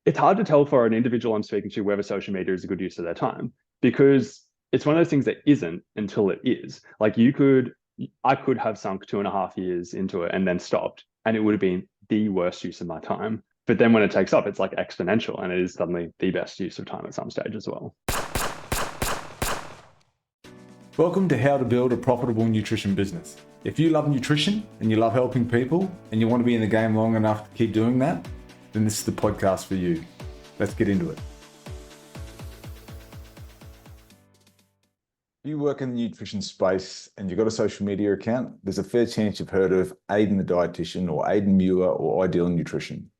it's hard to tell for an individual I'm speaking to whether social media is a good use of their time because it's one of those things that isn't until it is. Like I could have sunk 2.5 years into it and then stopped, and it would have been the worst use of my time. But then when it takes off, it's like exponential, and it is suddenly the best use of time at some stage as well. Welcome to How to Build a Profitable Nutrition Business. If you love nutrition and you love helping people and you want to be in the game long enough to keep doing that, then this is the podcast for you. Let's get into it. If you work in the nutrition space and you've got a social media account, there's a fair chance you've heard of Aidan the Dietitian or Aidan Muir or Ideal Nutrition.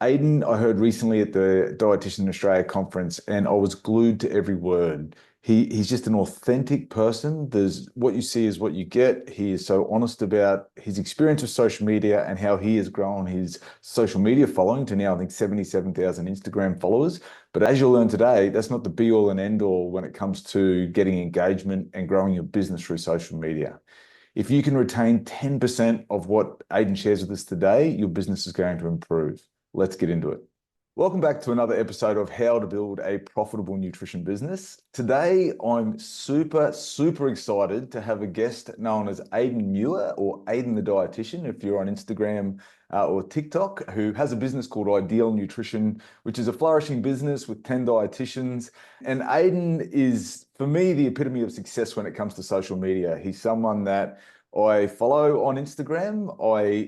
Aidan, I heard recently at the Dietitian Australia conference, and I was glued to every word. He's just an authentic person. There's what you see is what you get. He is so honest about his experience with social media and how he has grown his social media following to now, I think, 77,000 Instagram followers. But as you'll learn today, that's not the be all and end all when it comes to getting engagement and growing your business through social media. If you can retain 10% of what Aidan shares with us today, your business is going to improve. Let's get into it. Welcome back to another episode of How to Build a Profitable Nutrition Business. Today, I'm super excited to have a guest known as Aidan Muir, or Aidan the Dietitian, if you're on Instagram or TikTok, who has a business called Ideal Nutrition, which is a flourishing business with 10 dietitians. And Aidan is, for me, the epitome of success when it comes to social media. He's someone that I follow on Instagram.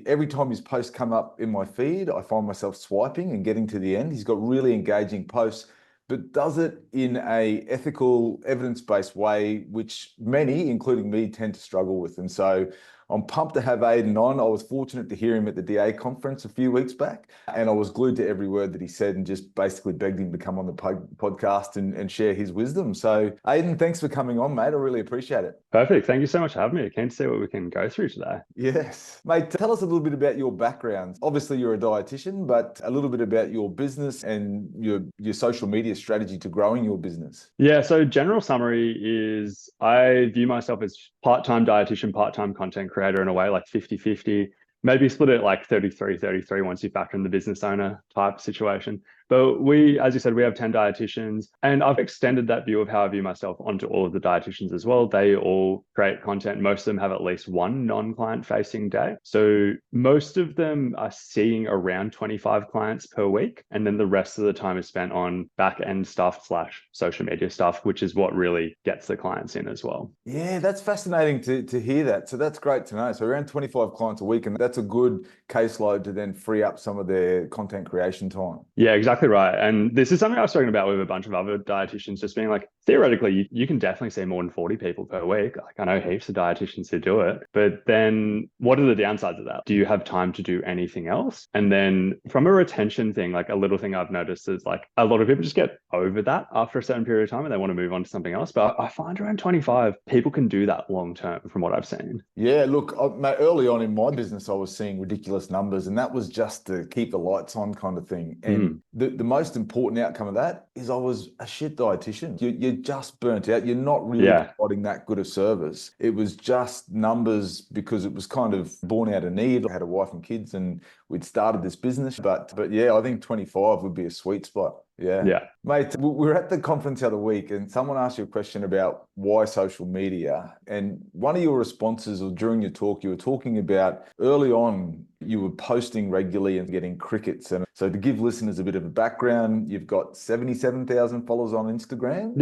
Every time his posts come up in my feed, I find myself swiping and getting to the end. He's got really engaging posts, but does it in a ethical, evidence-based way, which many, including me, tend to struggle with. And so I'm pumped to have Aidan on. I was fortunate to hear him at the DA conference a few weeks back, and I was glued to every word that he said and just basically begged him to come on the podcast and share his wisdom. So Aidan, thanks for coming on, mate. I really appreciate it. Perfect. Thank you so much for having me. I keen to see what we can go through today. Yes. Mate, tell us a little bit about your background. Obviously, you're a dietitian, but a little bit about your business and your social media strategy to growing your business. Yeah, so general summary is I view myself as part-time dietitian, part-time content creator in a way, like 50-50, maybe split it like 33-33 once you factor in the business owner type situation. But as you said, we have 10 dietitians, and I've extended that view of how I view myself onto all of the dietitians as well. They all create content. Most of them have at least one non-client facing day. So most of them are seeing around 25 clients per week. And then the rest of the time is spent on back end stuff / social media stuff, which is what really gets the clients in as well. Yeah, that's fascinating to hear that. So that's great to know. So around 25 clients a week, and that's a good caseload to then free up some of their content creation time. Yeah, exactly right. And this is something I've spoken about with a bunch of other dietitians, just being like, theoretically, you can definitely see more than 40 people per week. Like, I know heaps of dietitians who do it, but then what are the downsides of that? Do you have time to do anything else? And then from a retention thing, like a little thing I've noticed is like a lot of people just get over that after a certain period of time and they want to move on to something else. But I find around 25, people can do that long term from what I've seen. Yeah, look, mate, early on in my business, I was seeing ridiculous numbers, and that was just to keep the lights on kind of thing. And the most important outcome of that is I was a shit dietitian. You're just burnt out. You're not really providing that good a service. It was just numbers because it was kind of born out of need. I had a wife and kids and we'd started this business. But yeah, I think 25 would be a sweet spot. Yeah. Mate, we were at the conference the other week and someone asked you a question about why social media. And one of your responses, or during your talk, you were talking about early on, you were posting regularly and getting crickets. And so to give listeners a bit of a background, you've got 77,000 followers on Instagram.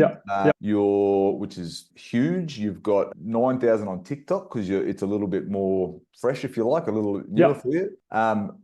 Which is huge. You've got 9,000 on TikTok because it's a little bit more fresh, if you like, a little newer for you.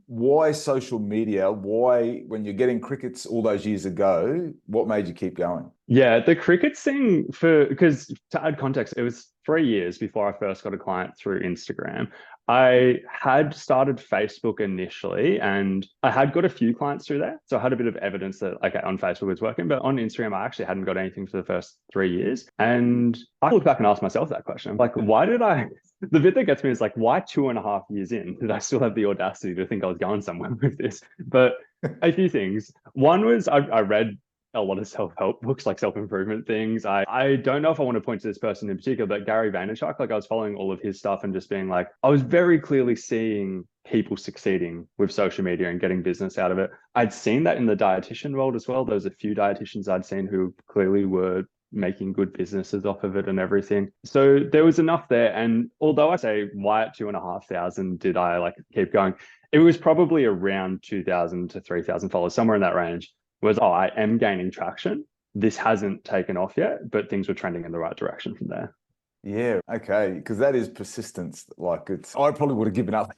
Why social media? Why, when you're getting crickets all those years ago, what made you keep going? Yeah, the crickets thing, because to add context, it was 3 years before I first got a client through Instagram. I had started Facebook initially and I had got a few clients through there. So I had a bit of evidence that, okay, on Facebook it was working, but on Instagram, I actually hadn't got anything for the first 3 years. And I look back and ask myself that question. Like, the bit that gets me is like, why 2.5 years in did I still have the audacity to think I was going somewhere with this? But a few things. One was I read a lot of self-help books, like self-improvement things. I don't know if I want to point to this person in particular, but Gary Vaynerchuk, like I was following all of his stuff and just being like, I was very clearly seeing people succeeding with social media and getting business out of it. I'd seen that in the dietitian world as well. There was a few dietitians I'd seen who clearly were making good businesses off of it and everything. So there was enough there. And although I say, why at 2,500 did I like keep going? It was probably around 2,000 to 3,000 followers, somewhere in that range. Was, oh, I am gaining traction. This hasn't taken off yet, but things were trending in the right direction from there. Yeah, okay, because that is persistence. Like I probably would have given up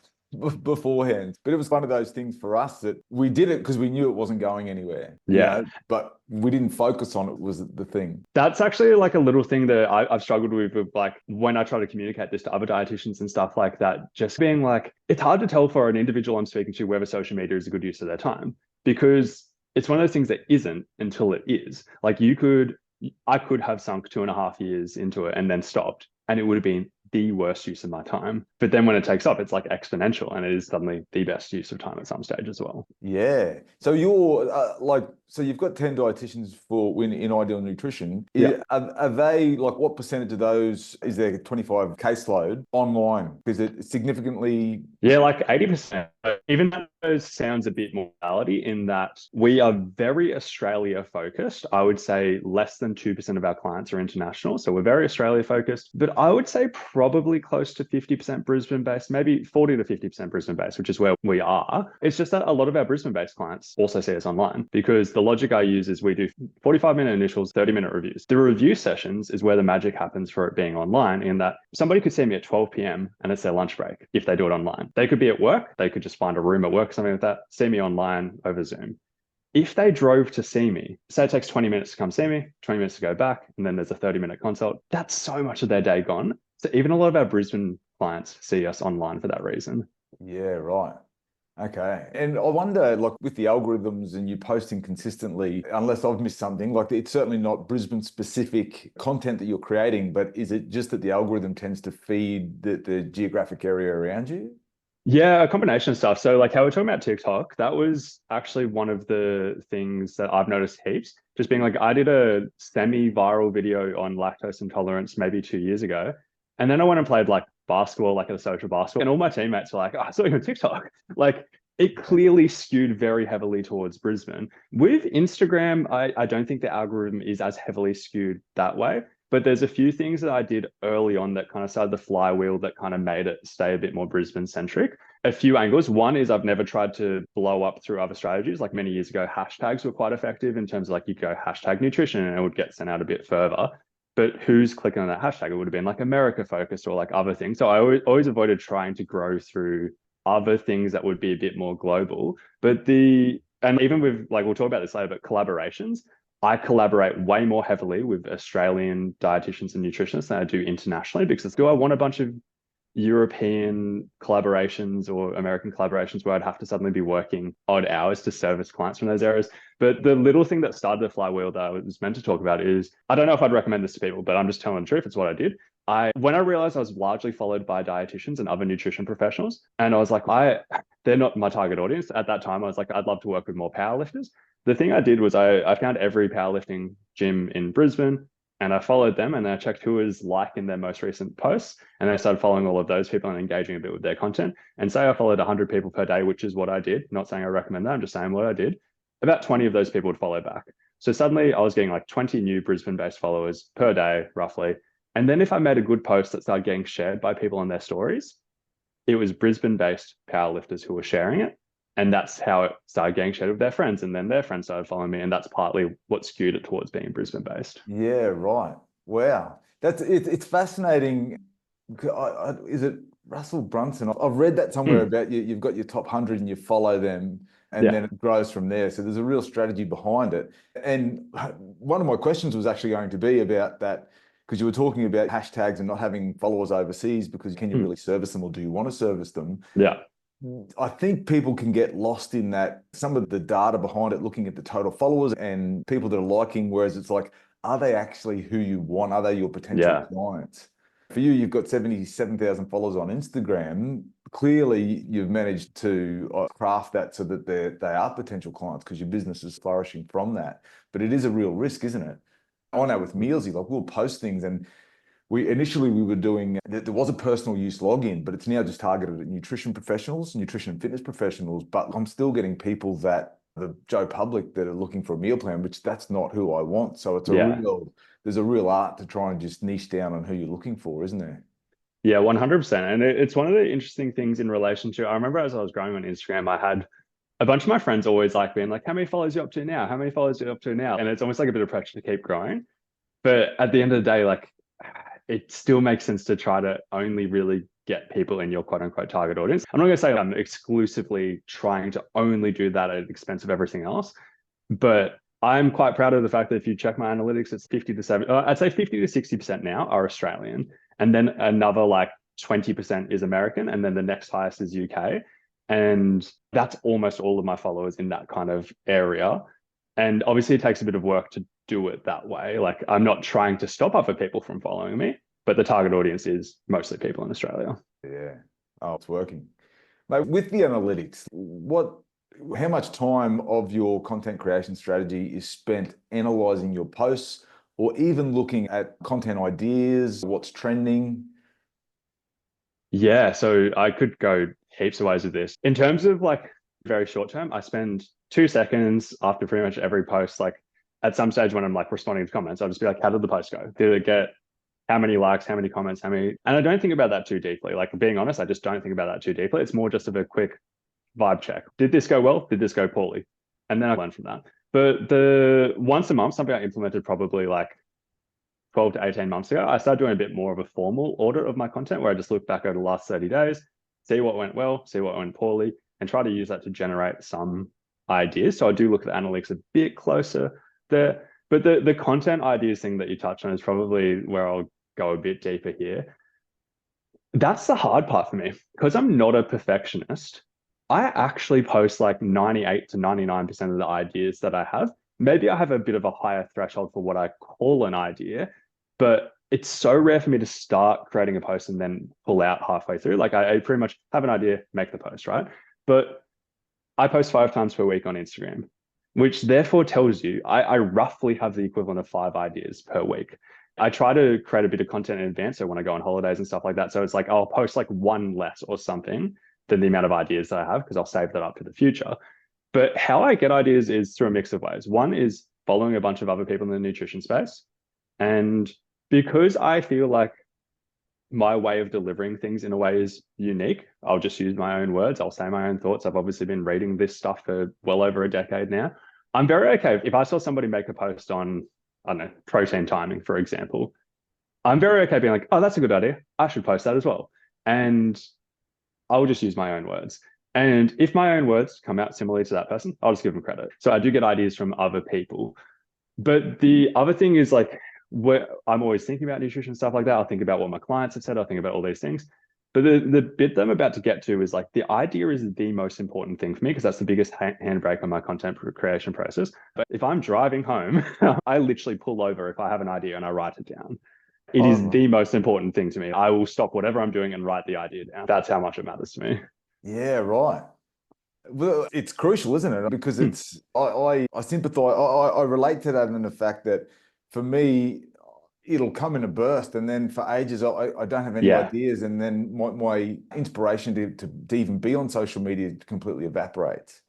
beforehand, but it was one of those things for us that we did it because we knew it wasn't going anywhere. Yeah. But we didn't focus on it was the thing. That's actually like a little thing that I've struggled with like when I try to communicate this to other dietitians and stuff like that, just being like, it's hard to tell for an individual I'm speaking to whether social media is a good use of their time, because it's one of those things that isn't until it is. Like I could have sunk 2.5 years into it and then stopped, and it would have been the worst use of my time. But then when it takes off, it's like exponential, and it is suddenly the best use of time at some stage as well. Yeah. So you're so you've got 10 dietitians for in Ideal Nutrition. Yeah. Are they like, what percentage of those is there 25 caseload online? Is it significantly? Yeah, like 80%. Even though it sounds a bit more reality in that we are very Australia focused. I would say less than 2% of our clients are international. So we're very Australia focused, but I would say probably close to 50% Brisbane based, maybe 40 to 50% Brisbane based, which is where we are. It's just that a lot of our Brisbane based clients also see us online, because the logic I use is we do 45-minute initials, 30-minute reviews. The review sessions is where the magic happens for it being online, in that somebody could see me at 12 p.m. and it's their lunch break if they do it online. They could be at work, they could just find a room at work, something like that, see me online over Zoom. If they drove to see me, say it takes 20 minutes to come see me, 20 minutes to go back, and then there's a 30-minute consult, that's so much of their day gone. So even a lot of our Brisbane clients see us online for that reason. Yeah, right. Okay. And I wonder, like with the algorithms and you posting consistently, unless I've missed something, like it's certainly not Brisbane specific content that you're creating, but is it just that the algorithm tends to feed the geographic area around you? Yeah, a combination of stuff. So like how we're talking about TikTok, that was actually one of the things that I've noticed heaps. Just being like, I did a semi-viral video on lactose intolerance maybe 2 years ago. And then I went and played like basketball, like at a social basketball. And all my teammates were like, oh, I saw you on TikTok. Like it clearly skewed very heavily towards Brisbane. With Instagram, I don't think the algorithm is as heavily skewed that way. But there's a few things that I did early on that kind of started the flywheel that kind of made it stay a bit more Brisbane centric. A few angles. One is I've never tried to blow up through other strategies. Like many years ago, hashtags were quite effective in terms of like you go hashtag nutrition and it would get sent out a bit further. But who's clicking on that hashtag? It would have been like America focused or like other things. So I always avoided trying to grow through other things that would be a bit more global. And even with like, we'll talk about this later, but collaborations, I collaborate way more heavily with Australian dietitians and nutritionists than I do internationally, because do I want a bunch of European collaborations or American collaborations where I'd have to suddenly be working odd hours to service clients from those areas? But the little thing that started the flywheel that I was meant to talk about is, I don't know if I'd recommend this to people, but I'm just telling the truth. It's what I did. When I realized I was largely followed by dietitians and other nutrition professionals, and I was like, they're not my target audience. At that time, I was like, I'd love to work with more powerlifters. The thing I did was I found every powerlifting gym in Brisbane and I followed them, and I checked who was liking their most recent posts, and I started following all of those people and engaging a bit with their content. And say I followed 100 people per day, which is what I did. Not saying I recommend that, I'm just saying what I did. About 20 of those people would follow back. So suddenly I was getting like 20 new Brisbane-based followers per day, roughly. And then if I made a good post that started getting shared by people on their stories, it was Brisbane-based powerlifters who were sharing it. And that's how it started getting shared with their friends. And then their friends started following me. And that's partly what skewed it towards being Brisbane based. Yeah, right. Wow. It's fascinating. Is it Russell Brunson? I've read that somewhere about you. You've got your top 100 and you follow them, and then it grows from there. So there's a real strategy behind it. And one of my questions was actually going to be about that, because you were talking about hashtags and not having followers overseas, because can you really service them, or do you want to service them? Yeah. I think people can get lost in that, some of the data behind it, looking at the total followers and people that are liking, whereas it's like, are they actually who you want? Are they your potential clients? For you, you've got 77,000 followers on Instagram. Clearly, you've managed to craft that so that they are potential clients, because your business is flourishing from that. But it is a real risk, isn't it? I know with Mealzee, like we'll post things and We were doing, there was a personal use login, but it's now just targeted at nutrition professionals, nutrition and fitness professionals. But I'm still getting people that the Joe public that are looking for a meal plan, which that's not who I want. So it's Yeah. there's a real art to try and just niche down on who you're looking for, isn't there? Yeah, 100%. And it's one of the interesting things in relation to, I remember as I was growing on Instagram, I had a bunch of my friends always like being like, how many followers you up to now? How many followers you up to now? And it's almost like a bit of pressure to keep growing. But at the end of the day, like it still makes sense to try to only really get people in your quote unquote target audience. I'm not going to say I'm exclusively trying to only do that at the expense of everything else, but I'm quite proud of the fact that if you check my analytics, it's 50 to 70, I'd say 50 to 60% now are Australian. And then another like 20% is American. And then the next highest is UK. And that's almost all of my followers in that kind of area. And obviously it takes a bit of work to do it that way. Like I'm not trying to stop other people from following me, but the target audience is mostly people in Australia. Yeah. Oh, it's working. Mate, with the analytics, how much time of your content creation strategy is spent analyzing your posts or even looking at content ideas, what's trending? Yeah, so I could go heaps of ways with this. In terms of like very short term, I spend 2 seconds after pretty much every post. Like at some stage when I'm like responding to comments, I'll just be like, how did the post go? Did it get how many likes, how many comments, how many? And I don't think about that too deeply. Like being honest, I just don't think about that too deeply. It's more just of a quick vibe check. Did this go well? Did this go poorly? And then I learn from that. But the once a month, something I implemented probably like 12 to 18 months ago, I started doing a bit more of a formal audit of my content where I just look back over the last 30 days, see what went well, see what went poorly, and try to use that to generate some ideas. So I do look at the analytics a bit closer there. But the content ideas thing that you touched on is probably where I'll go a bit deeper here. That's the hard part for me because I'm not a perfectionist. I actually post like 98 to 99% of the ideas that I have. Maybe I have a bit of a higher threshold for what I call an idea, but it's so rare for me to start creating a post and then pull out halfway through. Like I pretty much have an idea, make the post, right? But I post 5 times per week on Instagram, which therefore tells you I roughly have the equivalent of 5 ideas per week. I try to create a bit of content in advance. So when I go on holidays and stuff like that, so it's like I'll post like one less or something than the amount of ideas that I have because I'll save that up to the future. But how I get ideas is through a mix of ways. One is following a bunch of other people in the nutrition space. And because I feel like my way of delivering things in a way is unique, I'll just use my own words. I'll say my own thoughts. I've obviously been reading this stuff for well over a decade now. I'm very okay if I saw somebody make a post on, I don't know, protein timing, for example. I'm very okay being like, oh, that's a good idea. I should post that as well. And I'll just use my own words. And if my own words come out similarly to that person, I'll just give them credit. So I do get ideas from other people. But the other thing is like, where I'm always thinking about nutrition stuff like that. I'll think about what my clients have said. I'll think about all these things. But the bit that I'm about to get to is like the idea is the most important thing for me because that's the biggest handbrake on my content creation process. But if I'm driving home, I literally pull over if I have an idea and I write it down. It is Oh, the most important thing to me. I will stop whatever I'm doing and write the idea down. That's how much it matters to me. yeah, right. Well, it's crucial, isn't it? Because it's I sympathize. I relate to that in the fact that for me, it'll come in a burst, and then for ages I don't have any Yeah. ideas, and then my inspiration to even be on social media completely evaporates.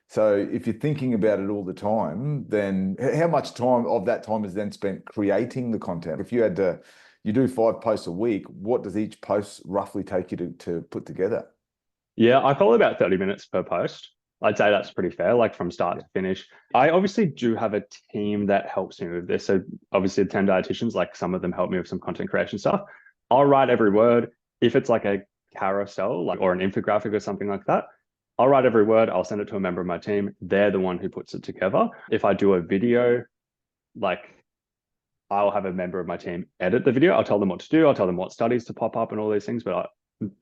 So if you're thinking about it all the time, then how much time of that time is then spent creating the content? If you do 5 posts a week, what does each post roughly take you to put together? Yeah, I call it about 30 minutes per post. I'd say that's pretty fair, like from start to finish. I obviously do have a team that helps me with this. So obviously 10 dietitians, like some of them help me with some content creation stuff. I'll write every word. If it's like a carousel, like or an infographic or something like that, I'll write every word. I'll send it to a member of my team. They're the one who puts it together. If I do a video, like I'll have a member of my team edit the video. I'll tell them what to do. I'll tell them what studies to pop up and all these things, but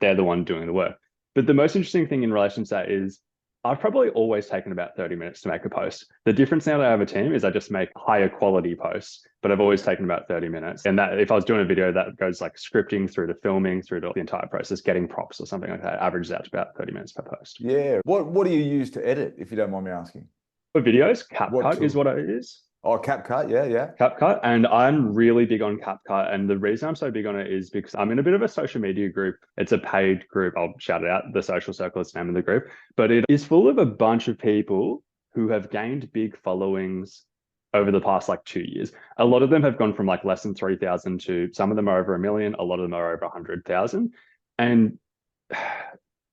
they're the one doing the work. But the most interesting thing in relation to that is I've probably always taken about 30 minutes to make a post. The difference now that I have a team is I just make higher quality posts, but I've always taken about 30 minutes. And that if I was doing a video that goes like scripting through to filming, through to the entire process, getting props or something like that, averages out to about 30 minutes per post. Yeah. What do you use to edit, if you don't mind me asking? For videos, What CapCut is tool? what it is. Oh, CapCut, yeah, yeah. CapCut, and I'm really big on CapCut. And the reason I'm so big on it is because I'm in a bit of a social media group. It's a paid group. I'll shout it out. The Social Circle is the name of the group, but it is full of a bunch of people who have gained big followings over the past like 2 years. A lot of them have gone from like less than 3,000 to some of them are over 1 million. A lot of them are over 100,000. And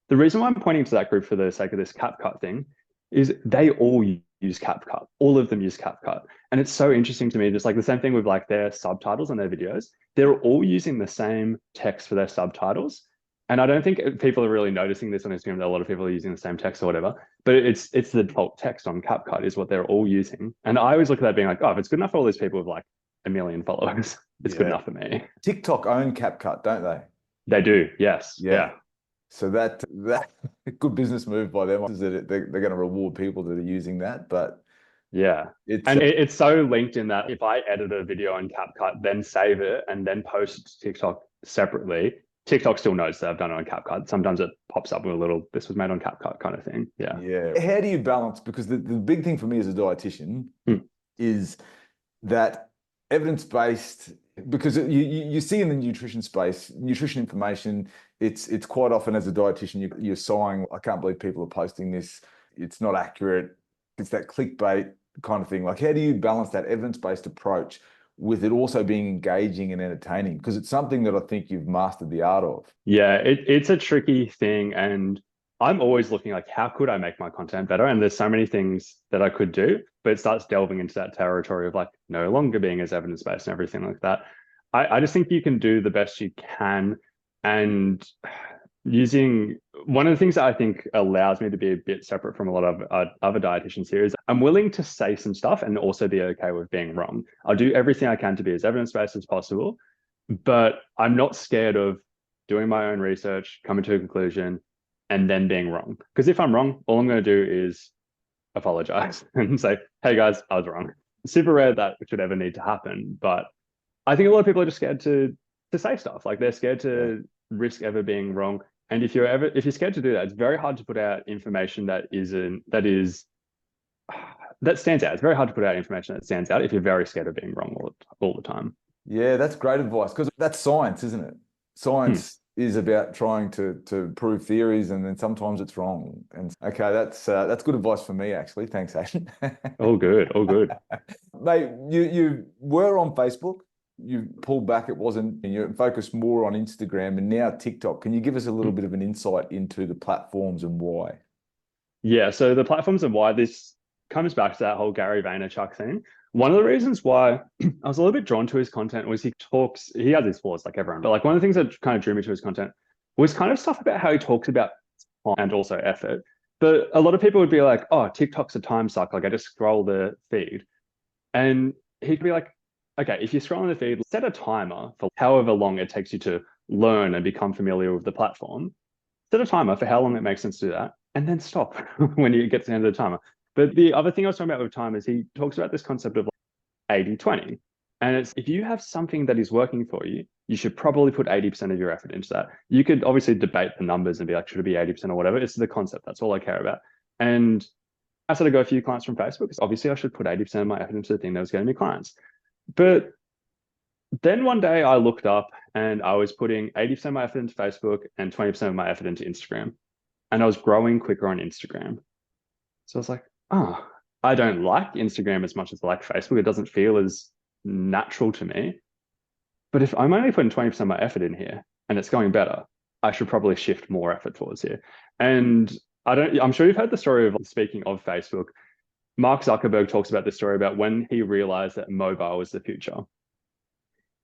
the reason why I'm pointing to that group for the sake of this CapCut thing is they all use CapCut. All of them use CapCut. And it's so interesting to me, just like the same thing with like their subtitles on their videos. They're all using the same text for their subtitles. And I don't think people are really noticing this on Instagram that a lot of people are using the same text or whatever, but it's the default text on CapCut is what they're all using. And I always look at that being like, oh, if it's good enough for all these people with like 1 million followers, it's good enough for me. TikTok own CapCut, don't they? They do, yes. Yeah. So that good business move by them is that they're going to reward people that are using that. But yeah, it's so linked in that if I edit a video on CapCut, then save it and then post it to TikTok separately, TikTok still knows that I've done it on CapCut. Sometimes it pops up with a little, this was made on CapCut kind of thing. Yeah. Yeah. How do you balance? Because the big thing for me as a dietitian is that evidence-based, because you see in the nutrition space, nutrition information, it's quite often as a dietitian, you're sighing, I can't believe people are posting this. It's not accurate. It's that clickbait kind of thing. Like, how do you balance that evidence-based approach with it also being engaging and entertaining? Because it's something that I think you've mastered the art of. Yeah, it's a tricky thing. And I'm always looking like, how could I make my content better? And there's so many things that I could do, but it starts delving into that territory of like no longer being as evidence-based and everything like that. I just think you can do the best you can. And using one of the things that I think allows me to be a bit separate from a lot of other dietitians here is I'm willing to say some stuff and also be okay with being wrong. I'll do everything I can to be as evidence-based as possible, but I'm not scared of doing my own research, coming to a conclusion, and then being wrong. Because if I'm wrong, all I'm going to do is apologize and say, hey guys, I was wrong. Super rare that should ever need to happen. But I think a lot of people are just scared to say stuff. Like they're scared to risk ever being wrong. And if you're scared to do that, it's very hard to put out information that stands out. It's very hard to put out information that stands out if you're very scared of being wrong all the time. Yeah, that's great advice because that's science, isn't it? Science is about trying to prove theories, and then sometimes it's wrong. And okay, that's good advice for me, actually. Thanks, Aidan. All good, all good. Mate, you were on Facebook. You pulled back. It wasn't, and you focused more on Instagram and now TikTok. Can you give us a little bit of an insight into the platforms and why? Yeah, so the platforms and why this comes back to that whole Gary Vaynerchuk thing. One of the reasons why I was a little bit drawn to his content was he has his flaws like everyone, but like one of the things that kind of drew me to his content was kind of stuff about how he talks about time and also effort. But a lot of people would be like, oh, TikTok's a time suck. Like I just scroll the feed. And he'd be like, okay, if you're scrolling the feed, set a timer for however long it takes you to learn and become familiar with the platform. Set a timer for how long it makes sense to do that, and then stop when you get to the end of the timer. But the other thing I was talking about with time is he talks about this concept of 80-20. And it's if you have something that is working for you, you should probably put 80% of your effort into that. You could obviously debate the numbers and be like, should it be 80% or whatever? It's the concept. That's all I care about. And I started to go a few clients from Facebook. Obviously, I should put 80% of my effort into the thing that was getting me clients. But then one day I looked up and I was putting 80% of my effort into Facebook and 20% of my effort into Instagram. And I was growing quicker on Instagram. So I was like, oh, I don't like Instagram as much as I like Facebook. It doesn't feel as natural to me. But if I'm only putting 20% of my effort in here and it's going better, I should probably shift more effort towards here. And I'm sure you've heard the story of, speaking of Facebook, Mark Zuckerberg talks about this story about when he realized that mobile was the future.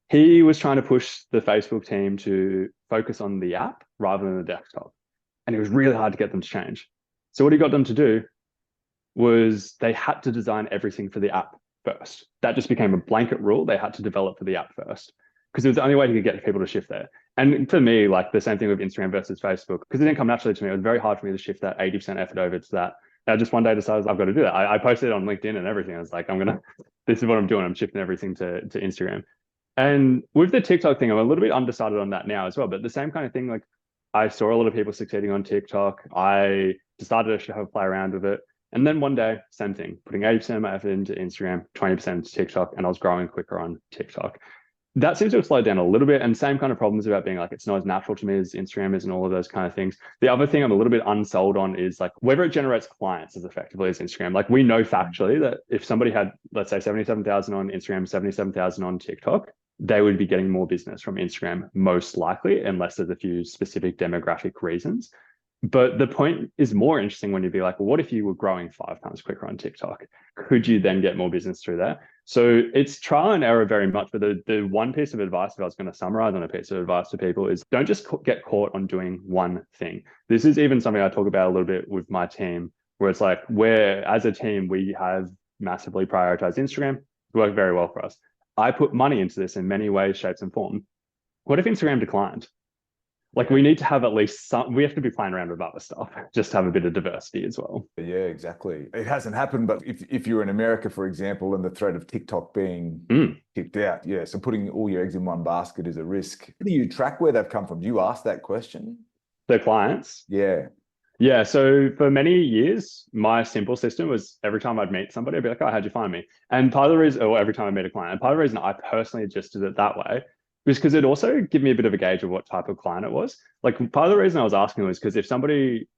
He was trying to push the Facebook team to focus on the app rather than the desktop. And it was really hard to get them to change. So what he got them to do was they had to design everything for the app first. That just became a blanket rule. They had to develop for the app first because it was the only way he could get people to shift there. And for me, like the same thing with Instagram versus Facebook, because it didn't come naturally to me. It was very hard for me to shift that 80% effort over to that. I just one day decided I've got to do that. I posted it on LinkedIn and everything. I was like, this is what I'm doing. I'm shifting everything to Instagram. And with the TikTok thing, I'm a little bit undecided on that now as well. But the same kind of thing, like I saw a lot of people succeeding on TikTok. I decided I should have a play around with it. And then one day, same thing, putting 80% of my effort into Instagram, 20% into TikTok, and I was growing quicker on TikTok. That seems to have slowed down a little bit, and same kind of problems about being like, it's not as natural to me as Instagram is and all of those kind of things. The other thing I'm a little bit unsold on is like whether it generates clients as effectively as Instagram. Like we know factually that if somebody had, let's say 77,000 on Instagram, 77,000 on TikTok, they would be getting more business from Instagram most likely, unless there's a few specific demographic reasons. But the point is more interesting when you'd be like, well, what if you were growing 5 times quicker on TikTok? Could you then get more business through that? So it's trial and error very much. But the one piece of advice, if I was going to summarize on a piece of advice to people, is don't just get caught on doing one thing. This is even something I talk about a little bit with my team, where it's like, where as a team, we have massively prioritized Instagram. It's worked very well for us. I put money into this in many ways, shapes, and form. What if Instagram declined? Like we need to have at least some, we have to be playing around with other stuff, just to have a bit of diversity as well. Yeah, exactly. It hasn't happened, but if you're in America, for example, and the threat of TikTok being kicked out, yeah, so putting all your eggs in one basket is a risk. How do you track where they've come from? Do you ask that question? The clients? Yeah. Yeah. So for many years, my simple system was every time I'd meet somebody, I'd be like, oh, how'd you find me? And part of the reason, or every time I meet a client, and part of the reason I personally just did it that way was because it also gave me a bit of a gauge of what type of client it was. Like part of the reason I was asking was because if somebody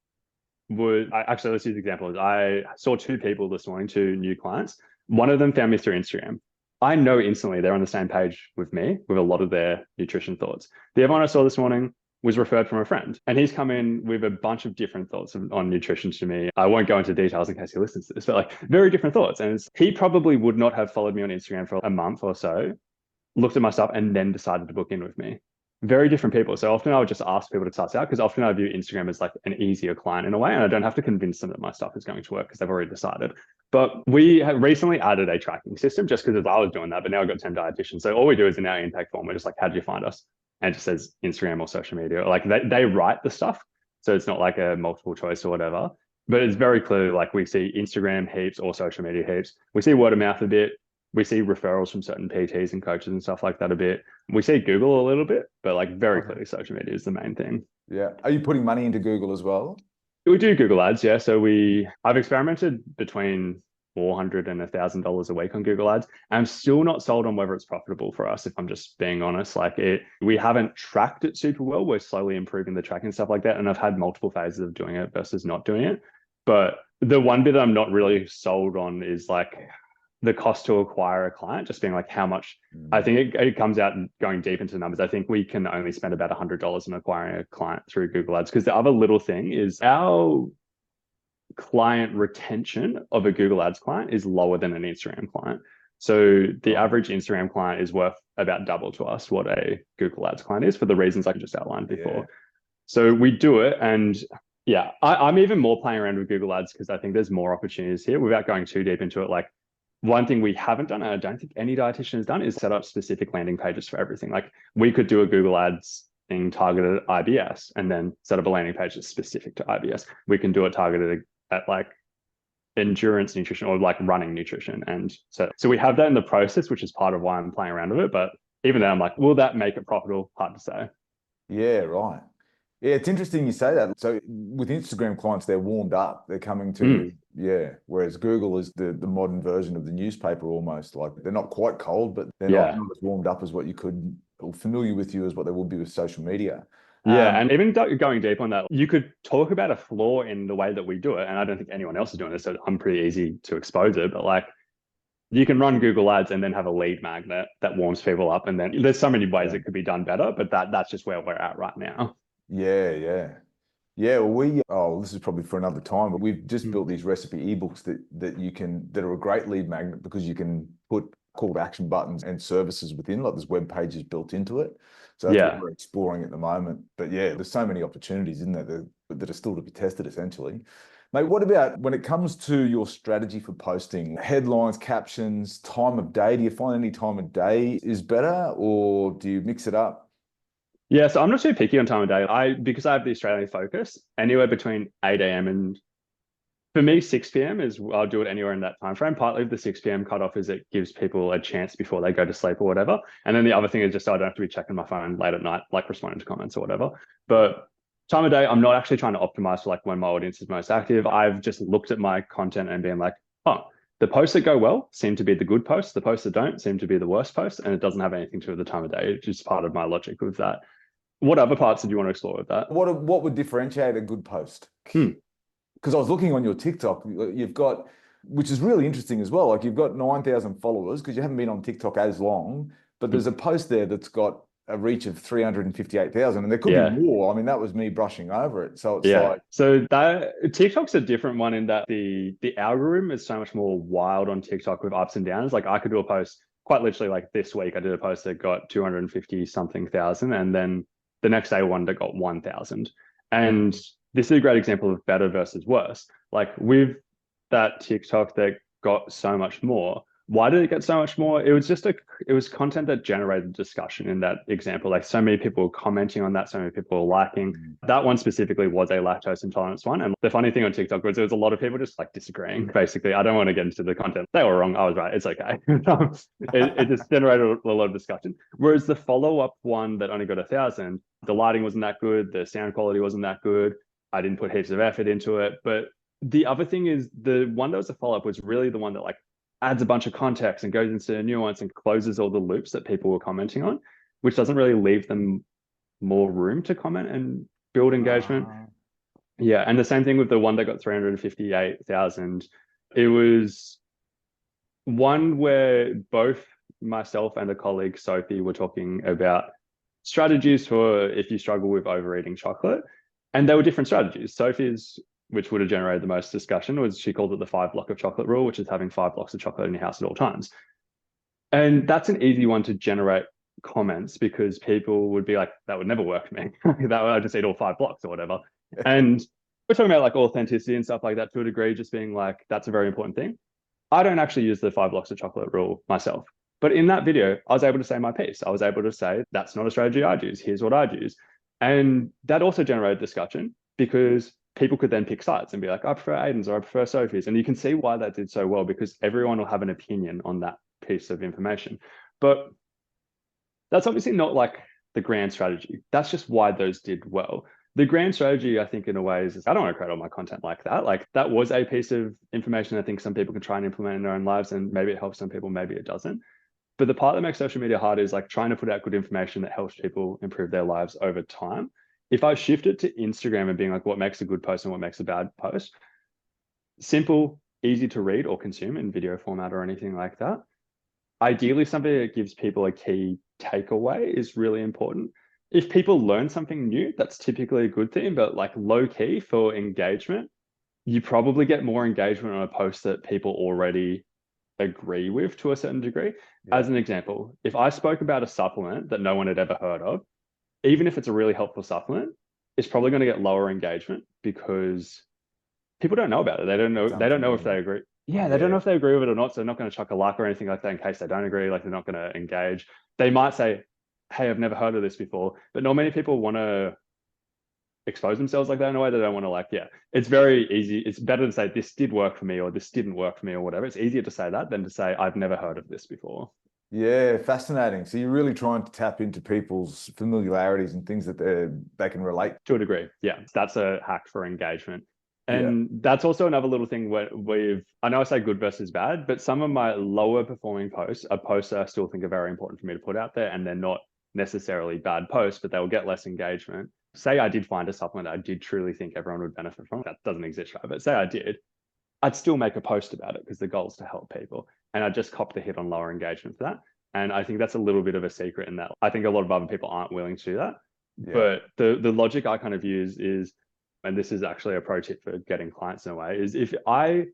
would, actually, let's use the example. I saw 2 people this morning, 2 new clients. One of them found me through Instagram. I know instantly they're on the same page with me with a lot of their nutrition thoughts. The other one I saw this morning was referred from a friend, and he's come in with a bunch of different thoughts on nutrition to me. I won't go into details in case he listens to this, but like very different thoughts. And he probably would not have followed me on Instagram for a month or so, looked at my stuff, and then decided to book in with me. Very different people. So often I would just ask people to test out because often I view Instagram as like an easier client in a way, and I don't have to convince them that my stuff is going to work because they've already decided. But we have recently added a tracking system just because I was doing that, but now I've got 10 dietitians. So all we do is in our intake form, we're just like, how did you find us? And it just says Instagram or social media. Like they write the stuff. So it's not like a multiple choice or whatever. But it's very clear, like we see Instagram heaps or social media heaps. We see word of mouth a bit. We see referrals from certain PTs and coaches and stuff like that a bit. We see Google a little bit, but like very clearly social media is the main thing. Yeah. Are you putting money into Google as well? We do Google ads, yeah. So I've experimented between $400 and $1,000 a week on Google ads. I'm still not sold on whether it's profitable for us, if I'm just being honest. Like we haven't tracked it super well. We're slowly improving the tracking and stuff like that. And I've had multiple phases of doing it versus not doing it. But the one bit that I'm not really sold on is like the cost to acquire a client, just being like how much. I think it comes out and going deep into numbers. I think we can only spend about $100 on acquiring a client through Google ads, because the other little thing is our client retention of a Google ads client is lower than an Instagram client. So the average Instagram client is worth about double to us what a Google ads client is, for the reasons I just outlined before. Yeah. So we do it, and yeah, I'm even more playing around with Google ads because I think there's more opportunities here without going too deep into it. Like one thing we haven't done, and I don't think any dietitian has done, is set up specific landing pages for everything. Like we could do a Google ads thing targeted at IBS and then set up a landing page that's specific to IBS. We can do it targeted at like endurance nutrition or like running nutrition. And so we have that in the process, which is part of why I'm playing around with it. But even then I'm like, will that make it profitable? Hard to say. Yeah, right. Yeah, it's interesting you say that. So with Instagram clients, they're warmed up. They're coming to, whereas Google is the modern version of the newspaper almost. Like they're not quite cold, but they're not as warmed up as what you could, or familiar with you as what they would be with social media. Yeah, and even going deep on that, you could talk about a flaw in the way that we do it. And I don't think anyone else is doing this, so I'm pretty easy to expose it. But like, you can run Google ads and then have a lead magnet that warms people up. And then there's so many ways it could be done better, but that's just where we're at right now. Yeah. Well, this is probably for another time, but we've just built these recipe ebooks that are a great lead magnet because you can put call to action buttons and services within, like there's web pages built into it. So that's what we're exploring at the moment. But yeah, there's so many opportunities in there that are still to be tested essentially. Mate, what about when it comes to your strategy for posting? Headlines, captions, time of day? Do you find any time of day is better, or do you mix it up? Yeah, so I'm not too picky on time of day. Because I have the Australian focus, anywhere between 8 a.m. and for me, 6 p.m. is, I'll do it anywhere in that time frame. Partly the 6 p.m. cutoff is it gives people a chance before they go to sleep or whatever. And then the other thing is just so I don't have to be checking my phone late at night, like responding to comments or whatever. But Time of day, I'm not actually trying to optimize for like when my audience is most active. I've just looked at my content and been like, oh, the posts that go well seem to be the good posts. The posts that don't seem to be the worst posts. And it doesn't have anything to do with the time of day. It's just part of my logic with that. What other parts did you want to explore with that? What would differentiate a good post? Hmm. Because I was looking on your TikTok, you've got, which is really interesting as well. Like you've got 9,000 followers because you haven't been on TikTok as long, but there's a post there that's got a reach of 358,000, and there could be Yeah. more. I mean, that was me brushing over it. So it's Yeah. like, So that TikTok's a different one in that the algorithm is so much more wild on TikTok with ups and downs. Like I could do a post quite literally like this week. I did a post that got 250 something thousand, and then the next day one that got 1,000. And this is a great example of better versus worse. Like with that TikTok that got so much more. Why did it get so much more? It was just it was content that generated discussion in that example. Like so many people were commenting on that, so many people were liking. That one specifically was a lactose intolerance one. And the funny thing on TikTok was there was a lot of people just like disagreeing, basically. I don't want to get into the content. They were wrong. I was right. It's okay. It just generated a lot of discussion. Whereas the follow-up one that only got 1,000, the lighting wasn't that good. The sound quality wasn't that good. I didn't put heaps of effort into it. But the other thing is the one that was a follow-up was really the one that like adds a bunch of context and goes into nuance and closes all the loops that people were commenting on, which doesn't really leave them more room to comment and build engagement. Yeah. And the same thing with the one that got 358,000. It was one where both myself and a colleague, Sophie, were talking about strategies for if you struggle with overeating chocolate. And there were different strategies. Sophie's, which would have generated the most discussion, was she called it the 5 block of chocolate rule, which is having 5 blocks of chocolate in your house at all times. And that's an easy one to generate comments because people would be like, that would never work for me. That would I just eat all 5 blocks or whatever. And we're talking about like authenticity and stuff like that to a degree, just being like, that's a very important thing. I don't actually use the 5 blocks of chocolate rule myself. But in that video, I was able to say my piece. I was able to say, that's not a strategy I'd use. Here's what I'd use. And that also generated discussion because people could then pick sides and be like, I prefer Aidan's or I prefer Sophie's. And you can see why that did so well because everyone will have an opinion on that piece of information. But that's obviously not like the grand strategy. That's just why those did well. The grand strategy, I think, in a way, is I don't want to create all my content like that. Like that was a piece of information I think some people can try and implement in their own lives, and maybe it helps some people, maybe it doesn't. But the part that makes social media hard is like trying to put out good information that helps people improve their lives over time. If I shift it to Instagram and being like, what makes a good post and what makes a bad post, simple, easy to read or consume in video format or anything like that. Ideally, something that gives people a key takeaway is really important. If people learn something new, that's typically a good thing, but like low key for engagement, you probably get more engagement on a post that people already agree with to a certain degree. yeah, As an example, if I spoke about a supplement that no one had ever heard of, even if it's a really helpful supplement, it's probably going to get lower engagement because people don't know about it. it's They don't know if unfamiliar. they agree. Yeah, they don't Yeah, know if they agree with it or not. So they're not going to chuck a like or anything like that in case they don't agree. Like they're not going to engage. They might say, hey, I've never heard of this before. But not many people want to expose themselves like that in a way. They don't want to like, yeah, it's very easy. It's better to say this did work for me or this didn't work for me or whatever. It's easier to say that than to say I've never heard of this before. yeah, fascinating. So you're really trying to tap into people's familiarities and things that they can relate. To a degree. Yeah. That's a hack for engagement. Yeah, And that's also another little thing where I know I say good versus bad, but some of my lower performing posts are posts that I still think are very important for me to put out there. And they're not necessarily bad posts, but they'll get less engagement. Say I did find a supplement I did truly think everyone would benefit from. That doesn't exist, right? But say I did, I'd still make a post about it because the goal is to help people. And I just cop the hit on lower engagement for that. And I think that's a little bit of a secret in that I think a lot of other people aren't willing to do that. yeah, But the logic I kind of use is, and this is actually a pro tip for getting clients in a way, is if I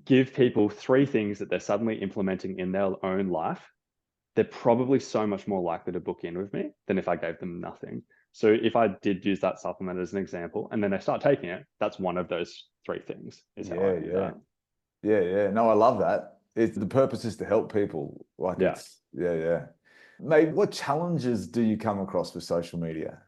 give people 3 things that they're suddenly implementing in their own life, they're probably so much more likely to book in with me than if I gave them nothing. So if I did use that supplement as an example, and then they start taking it, that's one of those 3 things is how I yeah, view yeah, that. yeah, yeah. No, I love that. It's the purpose is to help people. Like Yeah. it's, yeah, yeah. Mate, what challenges do you come across with social media?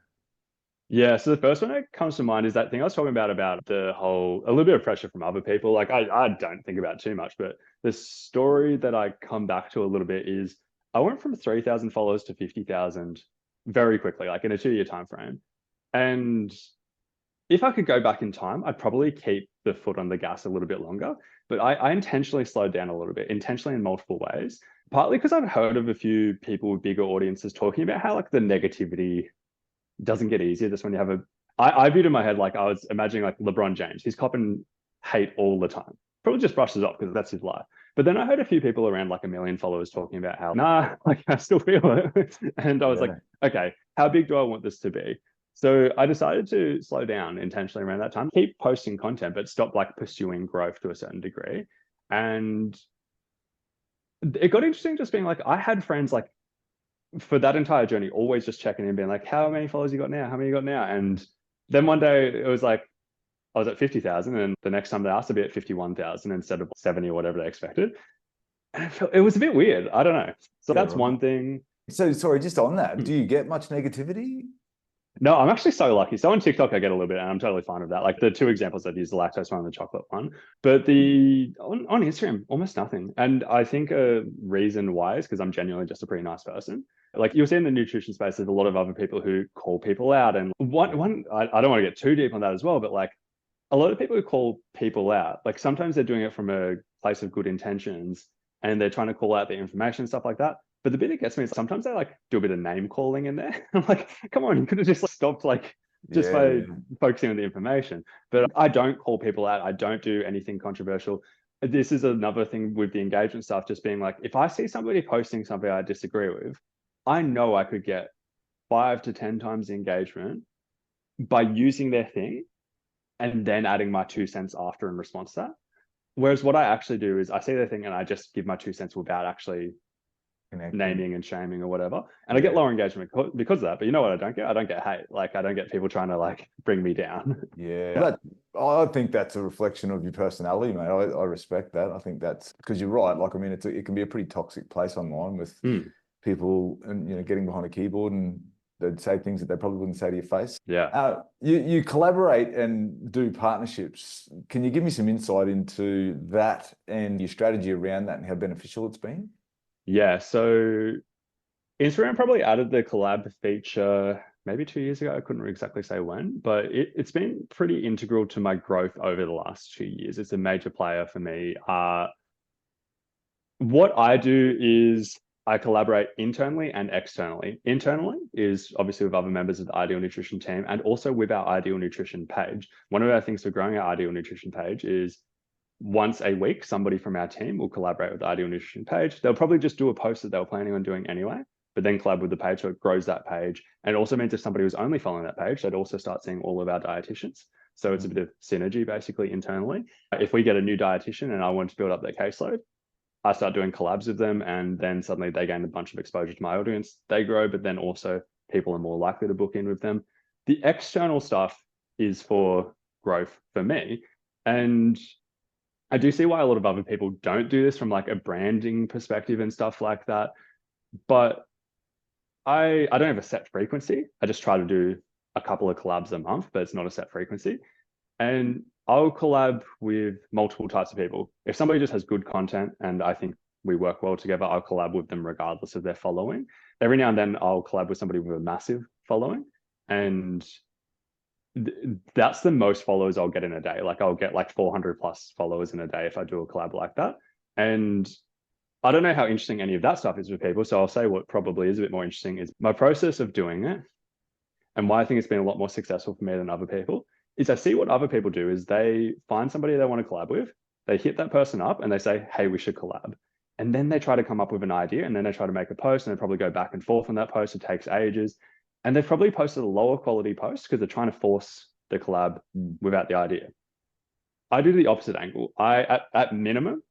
Yeah, so the first one that comes to mind is that thing I was talking about the whole, a little bit of pressure from other people. Like I don't think about too much, but the story that I come back to a little bit is I went from 3,000 followers to 50,000 very quickly, like in a 2-year time frame. And if I could go back in time, I'd probably keep the foot on the gas a little bit longer. But I intentionally slowed down a little bit, intentionally in multiple ways. Partly because I've heard of a few people with bigger audiences talking about how like the negativity doesn't get easier just when you have a. I viewed in my head like I was imagining like LeBron James. He's copping hate all the time. Probably just brushes off because that's his life. But then I heard a few people around like 1 million followers talking about how, nah, like I still feel it. And I was like, okay, how big do I want this to be? So I decided to slow down intentionally around that time, keep posting content, but stop like pursuing growth to a certain degree. And it got interesting just being like, I had friends like for that entire journey, always just checking in, being like, how many followers you got now? How many you got now? And then one day it was like, I was at 50,000, and the next time they asked to be at 51,000 instead of 70 or whatever they expected. And it was a bit weird. I don't know. So that's one thing. So sorry, just on that, do you get much negativity? No, I'm actually so lucky. So on TikTok, I get a little bit, and I'm totally fine with that. Like the two examples I've used, the lactose one and the chocolate one. But the on Instagram, almost nothing. And I think a reason why is because I'm genuinely just a pretty nice person. Like you'll see in the nutrition space, there's a lot of other people who call people out. And one I don't want to get too deep on that as well, but like a lot of people who call people out, like sometimes they're doing it from a place of good intentions and they're trying to call out the information and stuff like that. But the bit that gets me is sometimes they like do a bit of name calling in there. I'm like, come on, you could have just like, stopped like just by focusing on the information. But I don't call people out. I don't do anything controversial. This is another thing with the engagement stuff, just being like, if I see somebody posting something I disagree with, I know I could get 5 to 10 times the engagement by using their thing and then adding my 2 cents after in response to that. Whereas what I actually do is I see their thing and I just give my 2 cents without actually naming and shaming or whatever. And I get lower engagement because of that. But you know what I don't get? I don't get hate. Like I don't get people trying to like bring me down. But I think that's a reflection of your personality, mate. I respect that. I think that's because you're right. Like, I mean, it can be a pretty toxic place online with people and, you know, getting behind a keyboard and they'd say things that they probably wouldn't say to your face. You collaborate and do partnerships. Can you give me some insight into that and your strategy around that and how beneficial it's been? Yeah, so Instagram probably added the collab feature maybe 2 years ago. I couldn't exactly say when, but it's been pretty integral to my growth over the last 2 years. It's a major player for me. What I do is I collaborate internally and externally. Internally is obviously with other members of the Ideal Nutrition team and also with our Ideal Nutrition page. One of our things for growing our Ideal Nutrition page is once a week, somebody from our team will collaborate with the Ideal Nutrition page. They'll probably just do a post that they were planning on doing anyway, but then collab with the page so it grows that page. And it also means if somebody was only following that page, they'd also start seeing all of our dietitians. So it's a bit of synergy basically internally. If we get a new dietitian and I want to build up their caseload, I start doing collabs with them and then suddenly they gain a bunch of exposure to my audience. They grow, but then also people are more likely to book in with them. The external stuff is for growth for me. And I do see why a lot of other people don't do this from like a branding perspective and stuff like that. But I don't have a set frequency. I just try to do a couple of collabs a month, but it's not a set frequency. And I'll collab with multiple types of people. If somebody just has good content and I think we work well together, I'll collab with them regardless of their following. Every now and then I'll collab with somebody with a massive following. And that's the most followers I'll get in a day. Like I'll get like 400 plus followers in a day if I do a collab like that. And I don't know how interesting any of that stuff is with people. So I'll say what probably is a bit more interesting is my process of doing it and why I think it's been a lot more successful for me than other people is I see what other people do is they find somebody they want to collab with, they hit that person up and they say, hey, we should collab. And then they try to come up with an idea and then they try to make a post and they probably go back and forth on that post. It takes ages. And they've probably posted a lower quality post because they're trying to force the collab without the idea. I do the opposite angle. At minimum,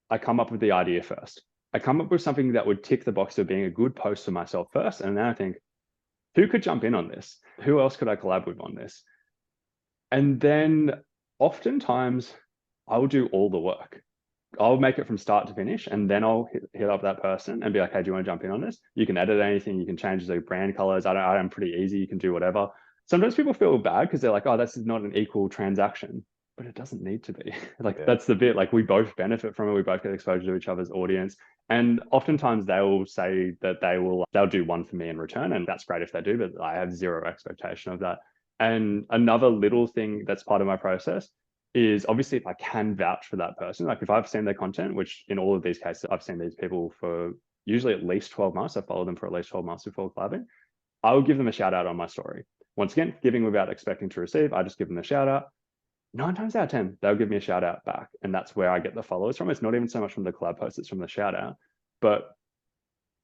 I come up with the idea first. I come up with something that would tick the box of being a good post for myself first. And then I think, who could jump in on this? Who else could I collab with on this? And then oftentimes I'll do all the work. I'll make it from start to finish and then I'll hit up that person and be like, hey, do you want to jump in on this? You can edit anything. You can change the brand colors. I'm pretty easy. You can do whatever. Sometimes people feel bad because they're like, oh, this is not an equal transaction, but it doesn't need to be. That's the bit, like we both benefit from it. We both get exposure to each other's audience. And oftentimes they will say that they'll do one for me in return. And that's great if they do, but I have zero expectation of that. And another little thing that's part of my process is obviously if I can vouch for that person, like if I've seen their content, which in all of these cases, I've seen these people for usually at least 12 months. I follow them for at least 12 months before collabing. I will give them a shout out on my story. Once again, giving without expecting to receive. I just give them a shout out. 9 times out of 10, they'll give me a shout out back. And that's where I get the followers from. It's not even so much from the collab post, it's from the shout out. But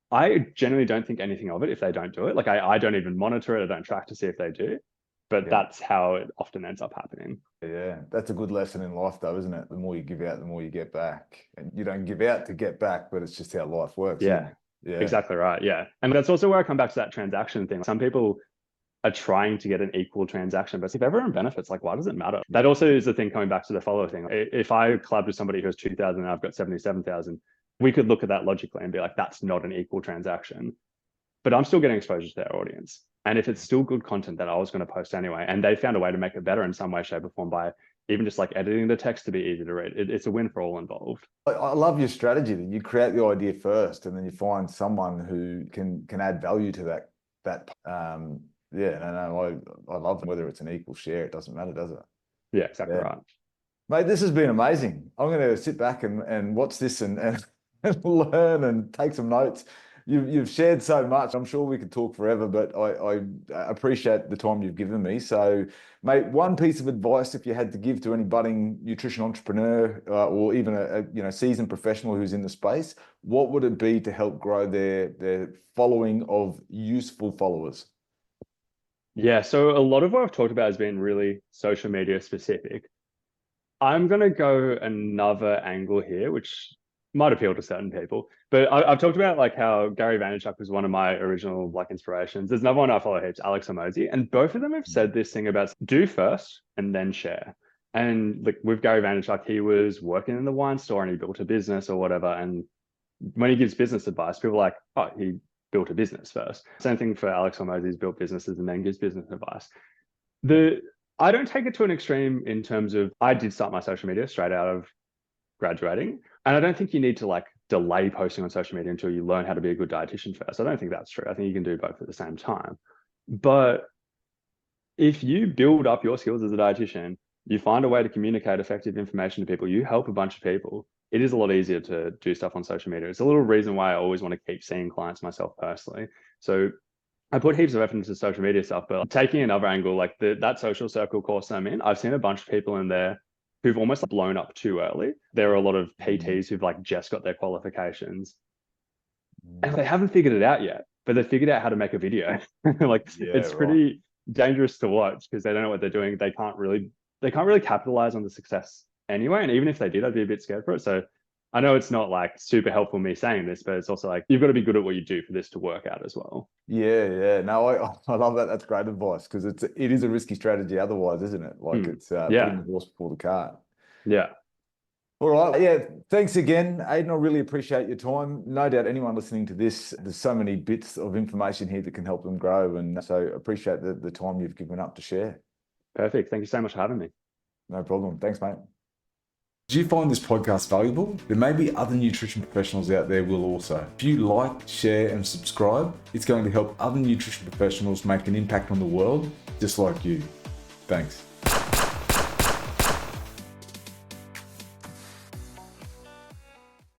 I generally don't think anything of it if they don't do it. Like I don't even monitor it. I don't track to see if they do. But that's how it often ends up happening. Yeah, that's a good lesson in life though, isn't it? The more you give out, the more you get back. And you don't give out to get back, but it's just how life works. Yeah, exactly right. Yeah. And that's also where I come back to that transaction thing. Some people are trying to get an equal transaction, but if everyone benefits, like, why does it matter? That also is the thing, coming back to the follower thing. If I collab with somebody who has 2,000 and I've got 77,000, we could look at that logically and be like, that's not an equal transaction, but I'm still getting exposure to their audience. And if it's still good content that I was going to post anyway, and they found a way to make it better in some way, shape or form by even just like editing the text to be easy to read, it's a win for all involved. I love your strategy that you create the idea first and then you find someone who can add value to that. Yeah, no, I love whether it's an equal share. It doesn't matter, does it? Yeah, exactly right. Mate, this has been amazing. I'm going to sit back and watch this and learn and take some notes. You've shared so much. I'm sure we could talk forever, but I appreciate the time you've given me. So, mate, one piece of advice if you had to give to any budding nutrition entrepreneur or even a seasoned professional who's in the space, what would it be to help grow their following of useful followers? Yeah, so a lot of what I've talked about has been really social media specific. I'm going to go another angle here, which might appeal to certain people, but I've talked about like how Gary Vaynerchuk was one of my original like inspirations. There's another one I follow heaps, Alex Hormozi, and both of them have said this thing about do first and then share. And like with Gary Vaynerchuk, he was working in the wine store and he built a business or whatever. And when he gives business advice, people are like, oh, he built a business first. Same thing for Alex Hormozi, he's built businesses and then gives business advice. I don't take it to an extreme in terms of, I did start my social media straight out of graduating. And I don't think you need to like delay posting on social media until you learn how to be a good dietitian first. I don't think that's true. I think you can do both at the same time. But if you build up your skills as a dietitian, you find a way to communicate effective information to people, you help a bunch of people, it is a lot easier to do stuff on social media. It's a little reason why I always want to keep seeing clients myself personally. So I put heaps of effort into social media stuff, but taking another angle, like that social circle course I'm in, I've seen a bunch of people in there who've almost like blown up too early. There are a lot of PTs who've like just got their qualifications and they haven't figured it out yet, but they figured out how to make a video. It's pretty dangerous to watch because they don't know what they're doing. They can't really capitalize on the success anyway. And even if they did, I'd be a bit scared for it. So I know it's not like super helpful me saying this, but it's also like, you've got to be good at what you do for this to work out as well. Yeah. No, I love that. That's great advice because it is a risky strategy otherwise, isn't it? Like it's putting the horse before the cart. Yeah. All right. Yeah. Thanks again, Aidan. I really appreciate your time. No doubt anyone listening to this, there's so many bits of information here that can help them grow. And so appreciate the time you've given up to share. Perfect. Thank you so much for having me. No problem. Thanks, mate. Do you find this podcast valuable? There may be other nutrition professionals out there will also. If you like, share and subscribe, it's going to help other nutrition professionals make an impact on the world just like you. Thanks.